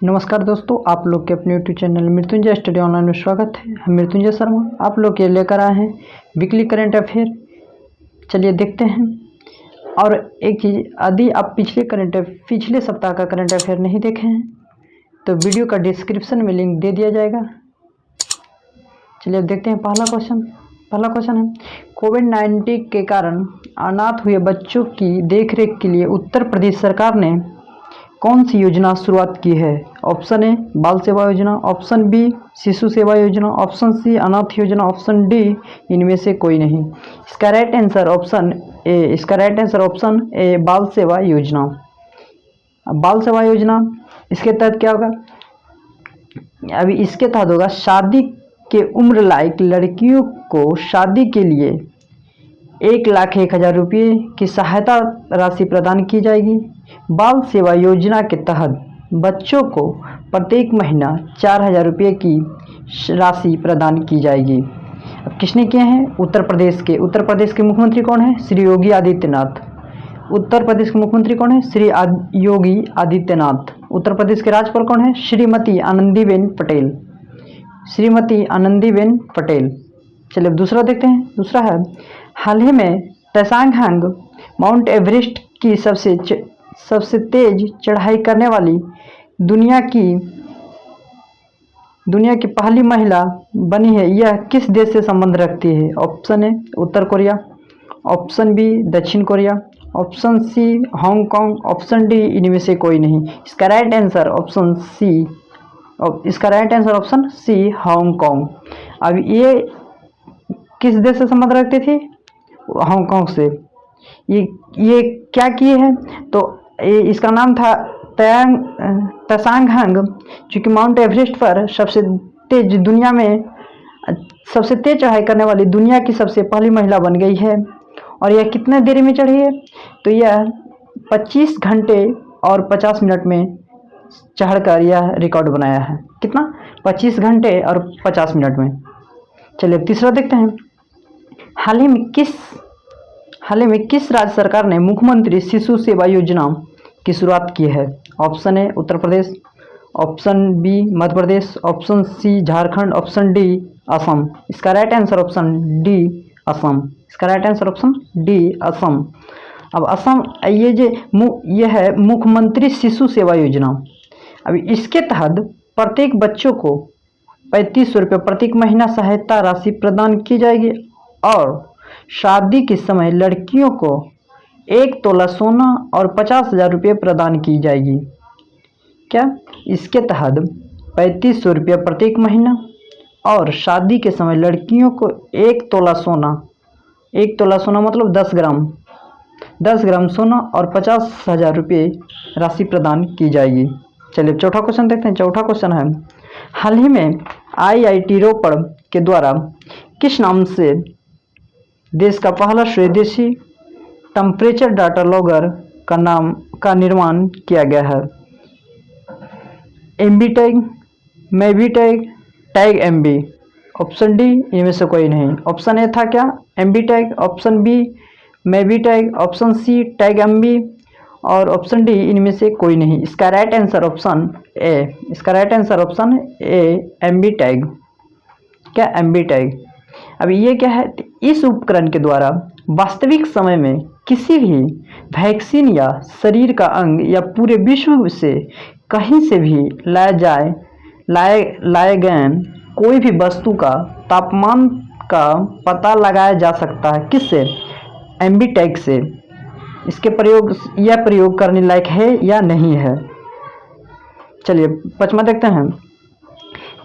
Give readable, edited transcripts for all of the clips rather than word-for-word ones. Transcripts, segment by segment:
नमस्कार दोस्तों, आप लोग के अपने YouTube channel Mrityunjay study online में स्वागत है। हम मृत्युंजय शर्मा आप लोग के लेकर आए हैं वीकली करंट अफेयर। चलिए देखते हैं। और एक चीज़, यदि आप पिछले सप्ताह का करंट अफेयर नहीं देखे हैं तो वीडियो का डिस्क्रिप्शन में लिंक दे दिया जाएगा। चलिए अब देखते हैं। पहला क्वेश्चन है, कोविड-19 के कारण अनाथ हुए बच्चों की देखरेख के लिए उत्तर प्रदेश सरकार ने कौन सी योजना शुरुआत की है? ऑप्शन ए बाल सेवा योजना, ऑप्शन बी शिशु सेवा योजना, ऑप्शन सी अनाथ योजना, ऑप्शन डी इनमें से कोई नहीं। इसका राइट आंसर ऑप्शन ए बाल सेवा योजना। अब बाल सेवा योजना इसके तहत क्या होगा? अभी इसके तहत होगा, शादी के उम्र लायक लड़कियों को शादी के लिए 1,01,000 रुपये की सहायता राशि प्रदान की जाएगी। बाल सेवा योजना के तहत बच्चों को प्रत्येक महीना 4,000 रुपये की राशि प्रदान की जाएगी। अब किसने किए हैं? उत्तर प्रदेश के मुख्यमंत्री कौन है? श्री योगी आदित्यनाथ। उत्तर प्रदेश के मुख्यमंत्री कौन है? श्री योगी आदित्यनाथ। उत्तर प्रदेश के राज्यपाल कौन है? श्रीमती आनंदीबेन पटेल। चलिए अब दूसरा देखते हैं। दूसरा है, हाल ही में तवांग माउंट एवरेस्ट की सबसे तेज चढ़ाई करने वाली दुनिया की पहली महिला बनी है। यह किस देश से संबंध रखती है? ऑप्शन ए उत्तर कोरिया, ऑप्शन बी दक्षिण Korea, option C Hong Kong, option D इनमें से कोई नहीं। इसका right answer option C Hong Kong. अब ये किस देश से संबंध रखती थी? हांगकांग से। ये क्या किए हैं? तो इसका नाम था तवांग, जो कि माउंट एवरेस्ट पर सबसे तेज चढ़ाई करने वाली दुनिया की सबसे पहली महिला बन गई है। और यह कितने देरी में चढ़ी है? तो यह 25 घंटे और 50 मिनट में चढ़कर यह रिकॉर्ड बनाया है। कितना? 25 घंटे और 50 मिनट में। चलिए तीसरा देखते हैं। हाल ही में किस राज्य सरकार ने मुख्यमंत्री शिशु सेवा योजना की शुरुआत की है? Option A Uttar Pradesh, option B Madhya Pradesh, option C Jharkhand, option D Assam. इसका right answer option D Assam. अब असम, ये है मुख्यमंत्री शिशु सेवा योजना। अब इसके तहत प्रत्येक बच्चों को 3500 रुपये प्रत्येक महीना सहायता राशि प्रदान की जाएगी और शादी के समय लड़कियों को 1 तोला सोना और 50,000 रुपये प्रदान की जाएगी। क्या? इसके तहत 3500 रुपये प्रत्येक महीना और शादी के समय लड़कियों को 1 तोला सोना मतलब 10 ग्राम सोना और 50,000 रुपये राशि प्रदान की जाएगी। चलिए चौथा क्वेश्चन देखते हैं। चौथा क्वेश्चन है, हाल ही में IIT रोपड़ के द्वारा किस नाम से देश का पहला स्वदेशी टेम्परेचर डाटा लॉगर का निर्माण किया गया है? एमबीटैग, मैवीटैग, टैग एमबी। ऑप्शन डी इनमें से कोई नहीं। ऑप्शन ए था क्या? एमबीटैग, ऑप्शन बी मैवीटैग, ऑप्शन सी टैग एमबी और ऑप्शन डी इनमें से कोई नहीं। इसका right answer option A M B tag. क्या? एमबीटैग। अब ये क्या है? इस उपकरण के द्वारा वास्तविक समय में किसी भी वैक्सीन या शरीर का अंग या पूरे विश्व से कहीं से भी लाए गए कोई भी वस्तु का तापमान का पता लगाया जा सकता है। किससे? एमबीटैग से। यह प्रयोग करने लायक है या नहीं है? चलिए पांचवा देखते हैं।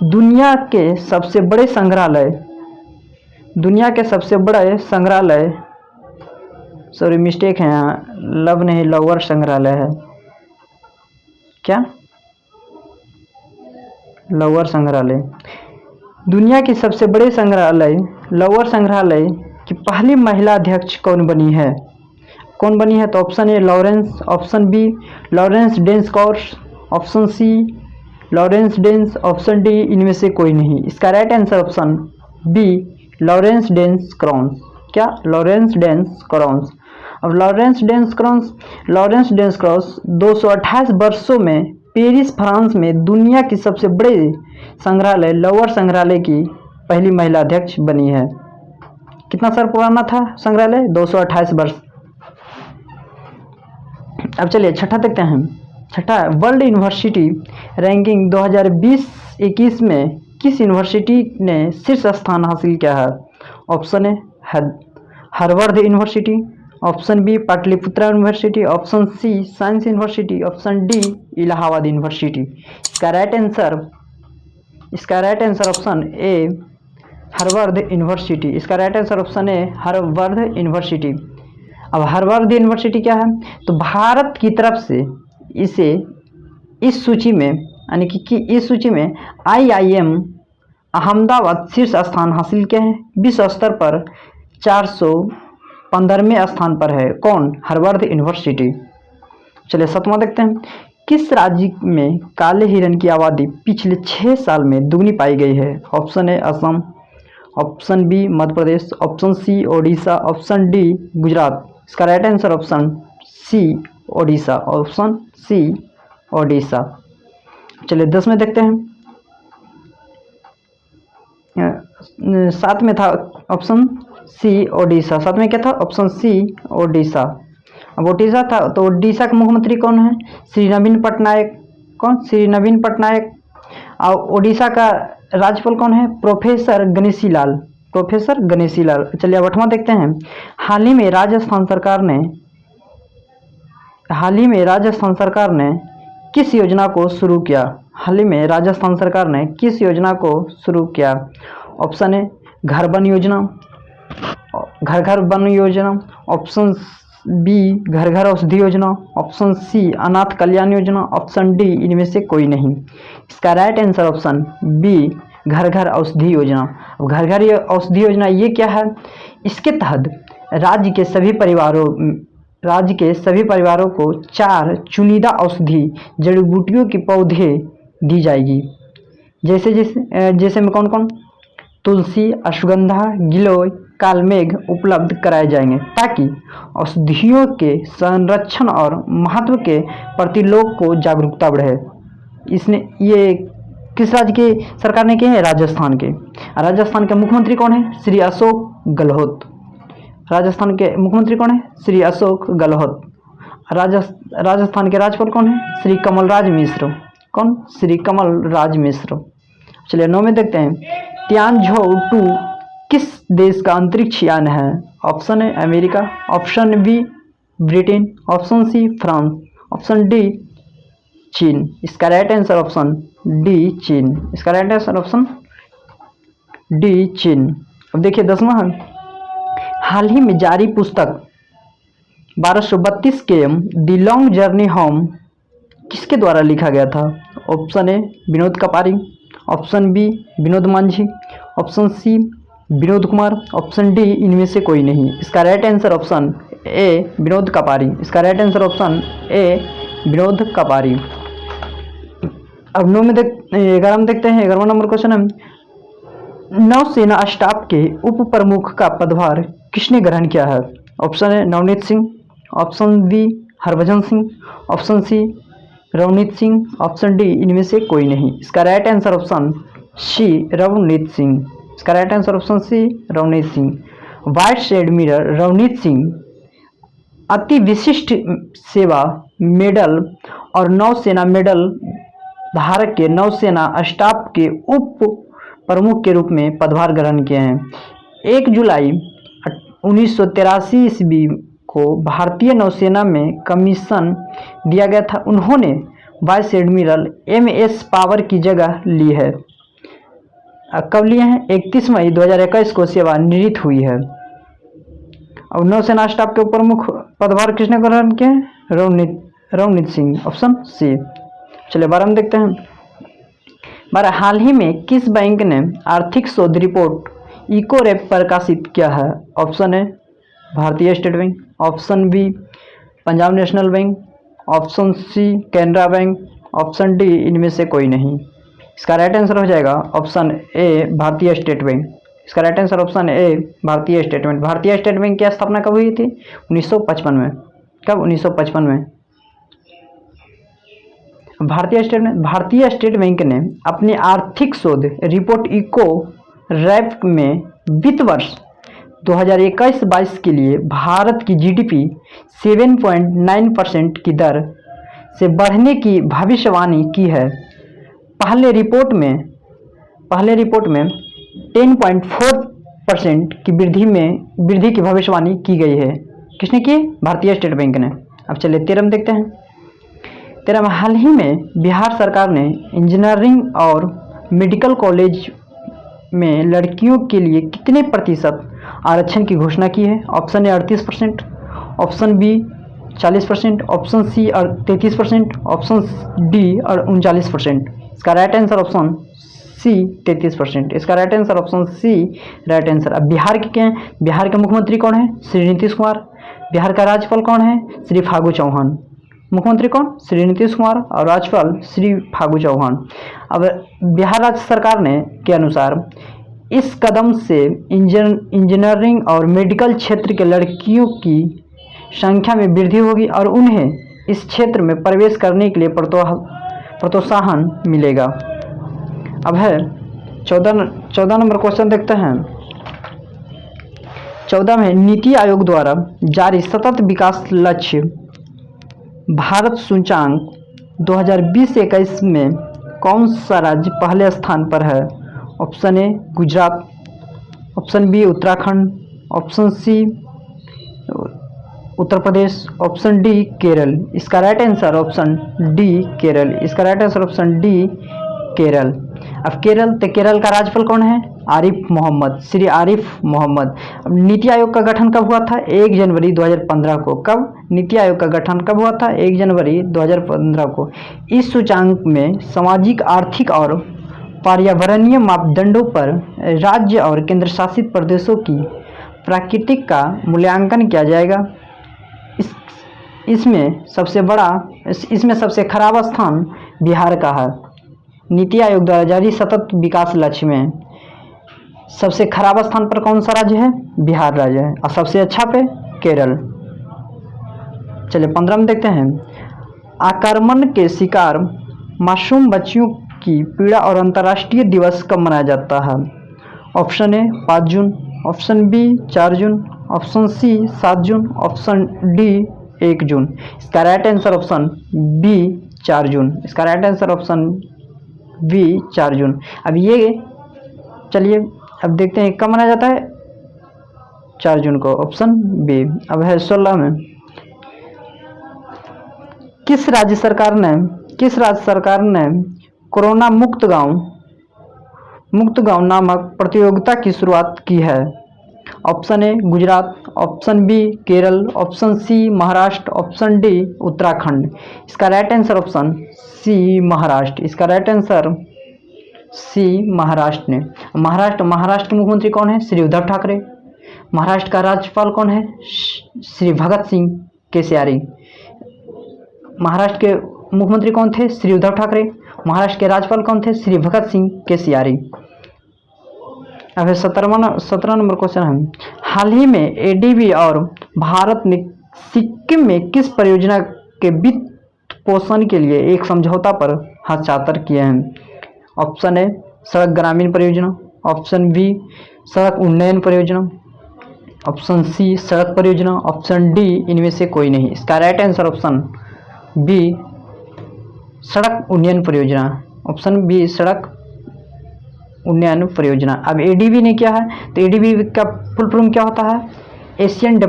दुनिया के सबसे बड़े संग्रहालय, सॉरी मिस्टेक है यहाँ, लोअर संग्रहालय है। क्या? लोअर संग्रहालय। दुनिया के सबसे बड़े संग्रहालय लोअर संग्रहालय की पहली महिला अध्यक्ष कौन बनी है? तो option A Lawrence, option B Lawrence डेंस कॉर्स, ऑप्शन सी लॉरेंस डेंस, ऑप्शन डी इनमें से कोई नहीं। इसका right answer option B Lawrence डेंस क्रॉन्स। क्या? लॉरेंस डेंस क्रॉन्स। अब लॉरेंस डेंस क्रॉस 228 वर्षों में पेरिस फ्रांस में दुनिया की सबसे बड़े संग्रहालय लोवर संग्रहालय की पहली महिला अध्यक्ष बनी है। कितना साल पुराना था संग्रहालय? 228 वर्ष। अब चलिए छठा देखते हैं। छठा, वर्ल्ड यूनिवर्सिटी रैंकिंग 2020-21 में किस यूनिवर्सिटी ने शीर्ष स्थान हासिल किया है? Option A Harvard University, option B Pataliputra University, option C science University, option D Allahabad University. इसका right answer option A Harvard University. इसका right answer option A Harvard University. अब हार्वर्ड यूनिवर्सिटी क्या है? तो भारत की तरफ से इसे इस सूची में, यानी कि इस सूची में IIM अहमदाबाद शीर्ष स्थान हासिल किया है। विश्व स्तर पर 415वें स्थान पर है। कौन? Harvard university. चलिए सातवां देखते हैं। किस राज्य में काले हिरण की आबादी पिछले 6 साल में दुगनी पाई गई है? Option A Assam, option B Madhya Pradesh, option C Odisha, option D Gujarat. इसका right answer option C Odisha, option C Odisha. चलिए 10 में देखते हैं। 7 में था ऑप्शन सी ओडिशा। 7 में क्या था? Option C Odisha. अब ओडिशा था तो ओडिशा के मुख्यमंत्री कौन है? श्री नवीन पटनायक। कौन? श्री नवीन पटनायक। और ओडिशा का राज्यपाल कौन है? प्रोफेसर गणेशी लाल। प्रोफेसर गणेशी लाल। चलिए अब 8वां देखते हैं। हाल ही में राजस्थान सरकार ने किस योजना को शुरू किया? हाल ही में राजस्थान सरकार ने किस योजना को शुरू किया? ऑप्शन ए घर वन योजना, घर घर वन योजना, ऑप्शन बी घर घर औषधि योजना, ऑप्शन सी अनाथ कल्याण योजना, ऑप्शन डी इनमें से कोई नहीं। इसका राइट आंसर ऑप्शन बी घर घर औषधि योजना। अब घर घर औषधि योजना ये क्या है? इसके तहत राज्य के सभी परिवारों को 4 चुनिंदा औषधि जड़ी बूटियों के पौधे दी जाएगी। जैसे में कौन कौन? तुलसी, अश्वगंधा, गिलोय, कालमेघ उपलब्ध कराए जाएंगे ताकि औषधियों के संरक्षण और महत्व के प्रति लोग को जागरूकता बढ़े। इसने ये किस राज्य की सरकार ने किए हैं? राजस्थान के। राजस्थान के मुख्यमंत्री कौन है? श्री अशोक गहलोत। राजस्थान के मुख्यमंत्री कौन है? श्री अशोक गहलोत। राजस्थान के राज्यपाल कौन है? श्री कमलराज मिश्र। कौन? श्री कमलराज मिश्र। चलिए 9 में देखते हैं। तियानझोउ-2 किस देश का अंतरिक्ष यान है? Option A America, option B Britain, option C France, option D चीन। इसका राइट आंसर ऑप्शन डी चीन। इसका राइट आंसर ऑप्शन डी चीन। अब देखिए 10वां। हाल ही में जारी पुस्तक 1232 km the long journey home किसके द्वारा लिखा गया था? Option A Vinod Kapri, option B Vinod Manjhi, option C Vinod Kumar, option D इनमें से कोई नहीं। इसका right answer option A Vinod Kapri. इसका right answer option A Vinod Kapri. अब 11 में देखते हैं। 11वां नंबर क्वेश्चन है। नौसेना स्टाफ के उप प्रमुख का पदभार किसने ग्रहण किया है? Option A Navneet Singh, option B Harbhajan Singh, option C Ravneet Singh, option D इनमें से कोई नहीं। इसका right answer option C Ravneet Singh. इसका right answer option C Ravneet Singh. Vice admiral Ravneet Singh अति विशिष्ट सेवा मेडल और नौसेना मेडल भारत के नौसेना स्टाफ के उप प्रमुख के रूप में पदभार ग्रहण किए हैं। 1 जुलाई 1983 ईस्वी को भारतीय नौसेना में कमीशन दिया गया था। उन्होंने वाइस एडमिरल MS पावर की जगह ली है। कब लिए हैं? 31 मई 2021 को सेवानिवृत्त हुई है। और नौसेना स्टाफ के प्रमुख पदभार किसने ग्रहण किए? रवनीत सिंह। Option C. चलिए 12 में देखते हैं। 12 हाल ही में किस बैंक ने आर्थिक शोध रिपोर्ट इकोरैप प्रकाशित किया है? Option A Bharatiya state bank, option B Punjab national bank, option C Canara bank, option D इनमें से कोई नहीं। इसका राइट आंसर हो जाएगा option A Bharatiya state bank. इसका right answer option A Bharatiya state bank. भारतीय स्टेट बैंक की स्थापना कब हुई थी? 1955 में। कब? 1955 में। भारतीय स्टेट बैंक ने अपनी आर्थिक शोध रिपोर्ट इको रैप में वित्त वर्ष 2021-22 के लिए भारत की जीडीपी 7.9% की दर से बढ़ने की भविष्यवाणी की है। पहले रिपोर्ट में 10.4% की वृद्धि की भविष्यवाणी की गई है। किसने की? भारतीय स्टेट बैंक ने। अब चलिए 13 देखते हैं। 13 में हाल ही में बिहार सरकार ने इंजीनियरिंग और मेडिकल कॉलेज में लड़कियों के लिए कितने प्रतिशत आरक्षण की घोषणा की है? Option A 38%, option B 40%, option C 33%, option D 39%। इसका राइट आंसर ऑप्शन सी 33%। इसका right answer option C right answer. अब बिहार के क्या हैं? बिहार के मुख्यमंत्री कौन है? श्री नीतीश कुमार। बिहार का राज्यपाल कौन है? श्री फागू चौहान। मुख्यमंत्री कौन? श्री नीतीश कुमार और राज्यपाल श्री फागू चौहान। अब बिहार राज्य सरकार ने के अनुसार इस कदम से इंजीनियरिंग और मेडिकल क्षेत्र के लड़कियों की संख्या में वृद्धि होगी और उन्हें इस क्षेत्र में प्रवेश करने के लिए प्रोत्साहन मिलेगा। अब है 14 नंबर क्वेश्चन देखते हैं। 14 में नीति आयोग द्वारा जारी सतत विकास लक्ष्य भारत सूचकांक 2020-21 में कौन सा राज्य पहले स्थान पर है? Option A Gujarat, option B Uttarakhand, option C Uttar Pradesh, option D Kerala. इसका right answer option D Kerala. इसका right answer option D Kerala. अब केरल का राज्यपाल कौन है? आरिफ मोहम्मद, श्री आरिफ मोहम्मद। अब नीति आयोग का गठन कब हुआ था? 1 जनवरी 2015 को। कब नीति आयोग का गठन कब हुआ था? 1 जनवरी 2015 को। इस सूचकांक में सामाजिक, आर्थिक और पर्यावरणीय मापदंडों पर राज्य और केंद्र शासित प्रदेशों की प्रगति का मूल्यांकन किया जाएगा। इसमें सबसे खराब स्थान बिहार का है। नीति आयोग द्वारा जारी सतत विकास लक्ष्य में सबसे खराब स्थान पर कौन सा राज्य है? बिहार राज्य है। और सबसे अच्छा पे केरल। चलिए 15 में देखते हैं। आक्रमण के शिकार मासूम बच्चियों की पीड़ा और अंतर्राष्ट्रीय दिवस कब मनाया जाता है? ऑप्शन ए 5 जून, ऑप्शन बी 4 जून, ऑप्शन सी 7 जून, ऑप्शन डी 1 जून। इसका राइट आंसर ऑप्शन बी 4 जून। इसका राइट आंसर ऑप्शन बी 4 जून। अब ये चलिए अब देखते हैं कब मनाया जाता है? 4 जून को, ऑप्शन बी। अब है 16 में। किस राज्य सरकार ने कोरोना मुक्त गांव नामक प्रतियोगिता की शुरुआत की है? Option A Gujarat, option B Kerala, option C Maharashtra, option D Uttarakhand. इसका right answer option C Maharashtra. इसका राइट आंसर सी महाराष्ट्र ने। महाराष्ट्र के मुख्यमंत्री कौन है? श्री उद्धव ठाकरे। महाराष्ट्र का राज्यपाल कौन है? श्री भगत सिंह केसयारी। महाराष्ट्र के मुख्यमंत्री कौन थे? श्री उद्धव ठाकरे। महाराष्ट्र के राज्यपाल कौन थे? श्री भगत सिंह केसयारी। अब 17 नंबर क्वेश्चन है। हाल ही में एडीबी और भारत ने सिक्किम में किस परियोजना के वित्त पोषण के लिए एक समझौता पर हस्ताक्षर किए हैं? ऑप्शन ए सड़क ग्रामीण परियोजना, ऑप्शन बी सड़क उन्नयन परियोजना, ऑप्शन सी सड़क परियोजना, ऑप्शन डी इनमें से कोई नहीं। इसका राइट आंसर ऑप्शन बी सड़क उन्नयन परियोजना। ऑप्शन बी सड़क उन्नयन परियोजना। अब एडीबी ने क्या है? तो एडीबी का फुल फॉर्म क्या होता है? Asian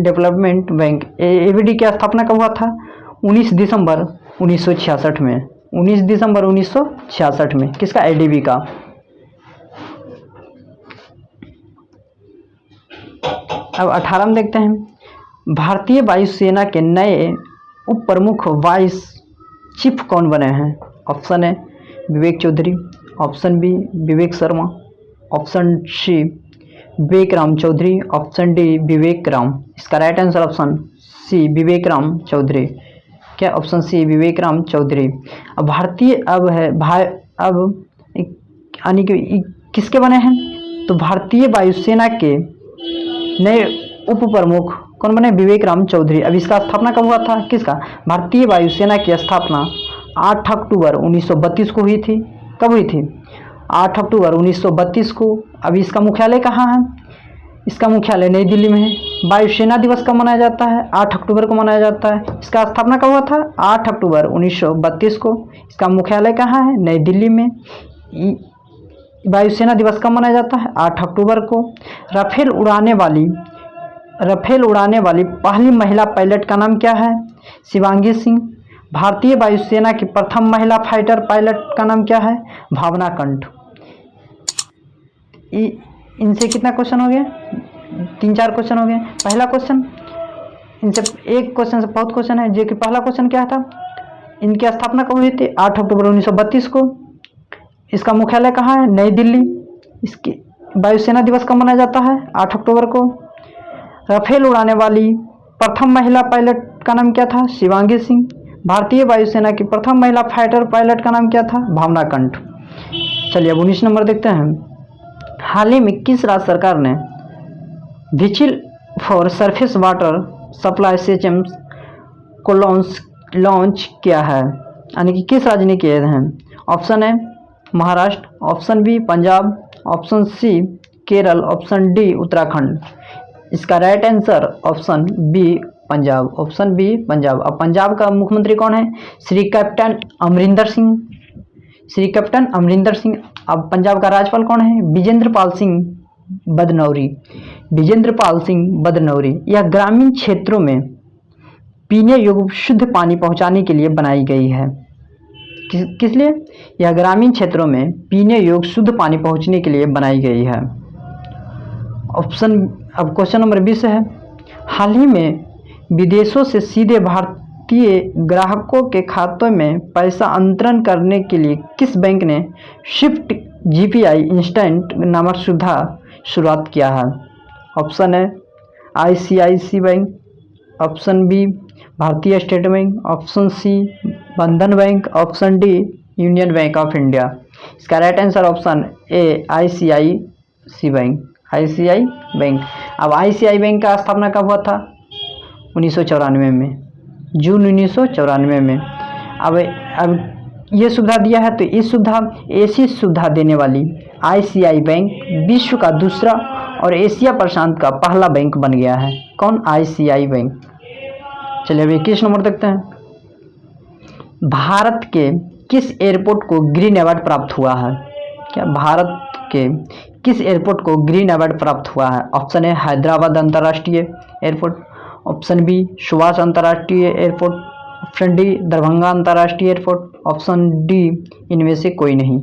development bank. एबीडी की स्थापना कब हुआ था? 19 दिसंबर 1966 में। 19 दिसंबर 1966 में। किसका? एडीबी का। अब 18 में देखते हैं। भारतीय वायुसेना के नए उप प्रमुख वाइस चीफ कौन बने हैं? Option A Vivek Chaudhary, option B Vivek Sharma, option C Vivek Ram Chaudhary, option D Vivek Ram. इसका right answer option C Vivek Ram Chaudhary. क्या? Option C Vivek Ram Chaudhary. अब यानी कि किसके बने हैं? तो भारतीय वायुसेना के नए उप प्रमुख कौन बने? विवेक राम चौधरी। अब इसका स्थापना कब हुआ था? किसका? भारतीय वायुसेना की स्थापना 8 अक्टूबर 1932 को हुई थी। कब हुई थी? 8 अक्टूबर 1932 को। अब इसका मुख्यालय कहाँ है? इसका मुख्यालय नई दिल्ली में है। वायुसेना दिवस कब मनाया जाता है? 8 अक्टूबर को मनाया जाता है। इसका स्थापना कब हुआ था? 8 अक्टूबर 1932 को। इसका मुख्यालय कहाँ है? नई दिल्ली में। वायुसेना दिवस कब मनाया जाता है? 8 अक्टूबर को। राफेल उड़ाने वाली पहली महिला पायलट का नाम क्या है? शिवांगी सिंह। भारतीय वायुसेना की प्रथम महिला फाइटर पायलट का नाम क्या है? भावना कंठ। इनसे कितना क्वेश्चन हो गया? 3-4 क्वेश्चन हो गए। पहला क्वेश्चन, इनसे एक क्वेश्चन से बहुत क्वेश्चन है, जो कि पहला क्वेश्चन क्या था? इनकी स्थापना कब हुई थी? 8 अक्टूबर 1932 को। इसका मुख्यालय कहाँ है? नई दिल्ली। इसकी वायुसेना दिवस कब मनाया जाता है? 8 अक्टूबर को। राफेल उड़ाने वाली प्रथम महिला पायलट का नाम क्या था? शिवांगी सिंह। भारतीय वायुसेना की प्रथम महिला फाइटर पायलट का नाम क्या था? भावना कंठ। चलिए अब 19 नंबर देखते हैं। हाल ही में किस राज्य सरकार ने vehicle for surface water supply systems को लॉन्च किया है? यानी कि किस राज्य ने किए हैं? Option A Maharashtra, option B Punjab, option C Kerala, option D Uttarakhand. इसका right answer option B Punjab. Option B Punjab. अब पंजाब का मुख्यमंत्री कौन है? श्री कैप्टन अमरिंदर सिंह। श्री कैप्टन अमरिंदर सिंह। अब पंजाब का राज्यपाल कौन है? विजेंद्र पाल सिंह बदनौरी। विजेंद्र पाल सिंह बदनौरी। यह ग्रामीण क्षेत्रों में पीने योग्य शुद्ध पानी पहुंचाने के लिए बनाई गई है। किस लिए? यह ग्रामीण क्षेत्रों में पीने योग्य शुद्ध पानी पहुंचने के लिए बनाई गई है। ऑप्शन, अब क्वेश्चन नंबर 20 है। हाल ही में विदेशों से सीधे भारतीय ग्राहकों के खातों में पैसा अंतरण करने के लिए किस बैंक ने स्विफ्ट जीपीआई इंस्टेंट नामक सुविधा शुरुआत किया है? Option A ICICI bank, option B भारतीय state bank, option C Bandhan bank, option D Union Bank of India. इसका right answer option A ICICI bank. ICICI bank. अब आईसीआई बैंक का स्थापना कब हुआ था? 1994 में, जून 1994 में। अब ये सुविधा दिया है, तो इस सुविधा ऐसी सुविधा देने वाली आईसीआई बैंक विश्व का दूसरा और एशिया प्रशांत का पहला बैंक बन गया है। कौन? ICI bank. चलिए अब 21 नंबर देखते हैं। भारत के किस एयरपोर्ट को ग्रीन अवार्ड प्राप्त हुआ है? क्या भारत के किस एयरपोर्ट को ग्रीन अवार्ड प्राप्त हुआ है? ऑप्शन है हैदराबाद अंतर्राष्ट्रीय एयरपोर्ट, ऑप्शन बी सुभाष अंतर्राष्ट्रीय एयरपोर्ट, ऑप्शन डी दरभंगा अंतर्राष्ट्रीय एयरपोर्ट, ऑप्शन डी इनमें से कोई नहीं।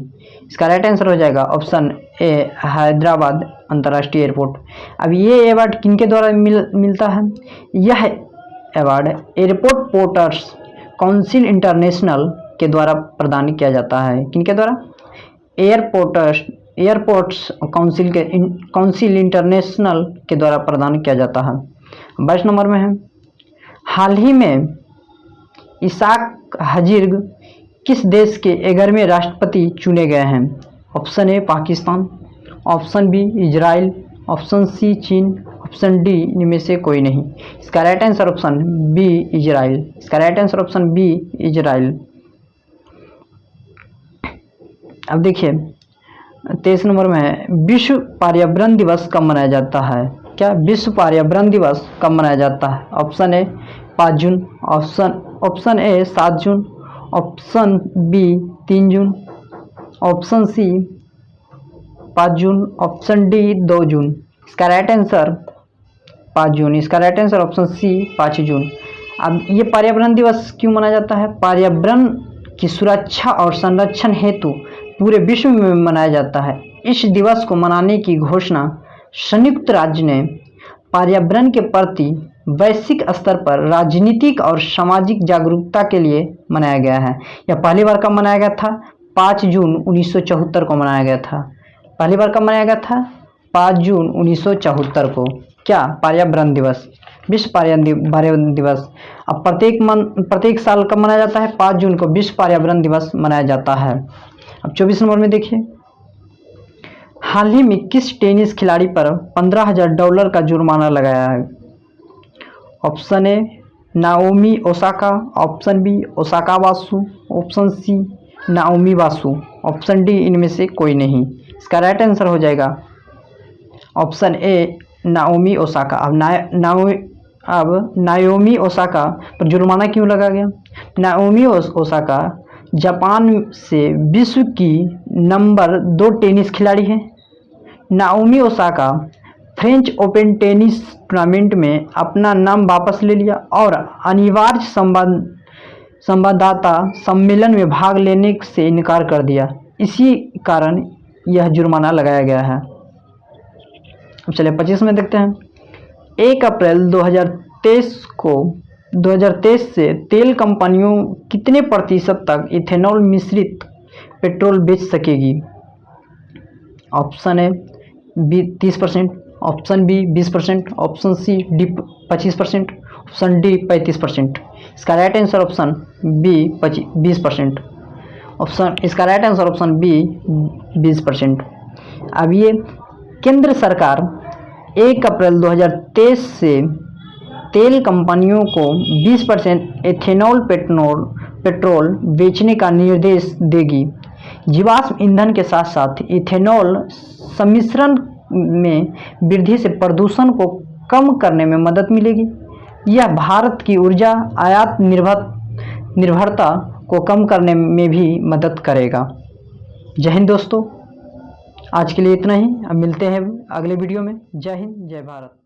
इसका राइट आंसर हो जाएगा ऑप्शन ए हैदराबाद अंतर्राष्ट्रीय एयरपोर्ट। अब ये अवार्ड किनके द्वारा मिलता है? यह award airport porters council international के द्वारा प्रदान किया जाता है। किनके द्वारा? एयरपोर्ट्स काउंसिल इंटरनेशनल के द्वारा प्रदान किया जाता है। 22 नंबर में है। हाल ही में इसाक हजीर किस देश के 11वें राष्ट्रपति चुने गए हैं? Option A Pakistan, option B Israel, option C चीन, ऑप्शन डी इनमें से कोई नहीं। इसका right answer option B Israel. इसका right answer option B Israel. अब देखिए 23 नंबर में है। विश्व पर्यावरण दिवस कब मनाया जाता है? क्या विश्व पर्यावरण दिवस कब मनाया जाता है? ऑप्शन ए 5 जून, ऑप्शन ए 7 जून, ऑप्शन बी 3 जून, ऑप्शन सी 5 जून, ऑप्शन डी 2 जून। इसका राइट आंसर 5 जून। इसका राइट आंसर ऑप्शन सी 5 जून। अब ये पर्यावरण दिवस क्यों मनाया जाता है? पर्यावरण की सुरक्षा और संरक्षण हेतु पूरे विश्व में मनाया जाता है। इस दिवस को मनाने की घोषणा संयुक्त राज्य ने पर्यावरण के प्रति वैश्विक स्तर पर राजनीतिक और सामाजिक जागरूकता के लिए मनाया गया है। यह पहली बार कब मनाया गया था? 5 जून 1974 को मनाया गया था। पहली बार कब मनाया गया था? 5 जून 1974 को। क्या? पर्यावरण दिवस, विश्व पर्यावरण दिवस। अब प्रत्येक साल कब मनाया जाता है? 5 जून को विश्व पर्यावरण दिवस मनाया जाता है। अब 24 नंबर में देखिए। हाल ही में किस टेनिस खिलाड़ी पर $15,000 का जुर्माना लगाया है? Option A Naomi Osaka, option B Osaka Basu, option C Naomi Basu, option D इनमें से कोई नहीं। इसका राइट आंसर हो जाएगा ऑप्शन ए नाओमी ओसाका। अब नाओमी ओसाका पर जुर्माना क्यों लगा गया? नाओमी ओसाका जापान से विश्व की नंबर 2 टेनिस खिलाड़ी हैं। Naomi Osaka French open tennis tournament में अपना नाम वापस ले लिया और अनिवार्य संवाददाता सम्मेलन में भाग लेने से इनकार कर दिया। इसी कारण यह जुर्माना लगाया गया है। अब चलिए 25 में देखते हैं। 1 अप्रैल 2023 से तेल कंपनियों कितने प्रतिशत तक इथेनॉल मिश्रित पेट्रोल बेच सकेगी? Option A 30%, option B 20%, option C D 25%, option D 35%। इसका राइट आंसर ऑप्शन बी 20%। इसका राइट आंसर ऑप्शन बी 20%। अब ये केंद्र सरकार 1 अप्रैल 2023 से तेल कंपनियों को 20% एथेनॉल पेट्रोल बेचने का निर्देश देगी। जीवाश्म ईंधन के साथ साथ इथेनॉल सम्मिश्रण में वृद्धि से प्रदूषण को कम करने में मदद मिलेगी। यह भारत की ऊर्जा आयात निर्भरता को कम करने में भी मदद करेगा। जय हिंद दोस्तों, आज के लिए इतना ही। अब मिलते हैं अगले वीडियो में। जय हिंद, जय भारत।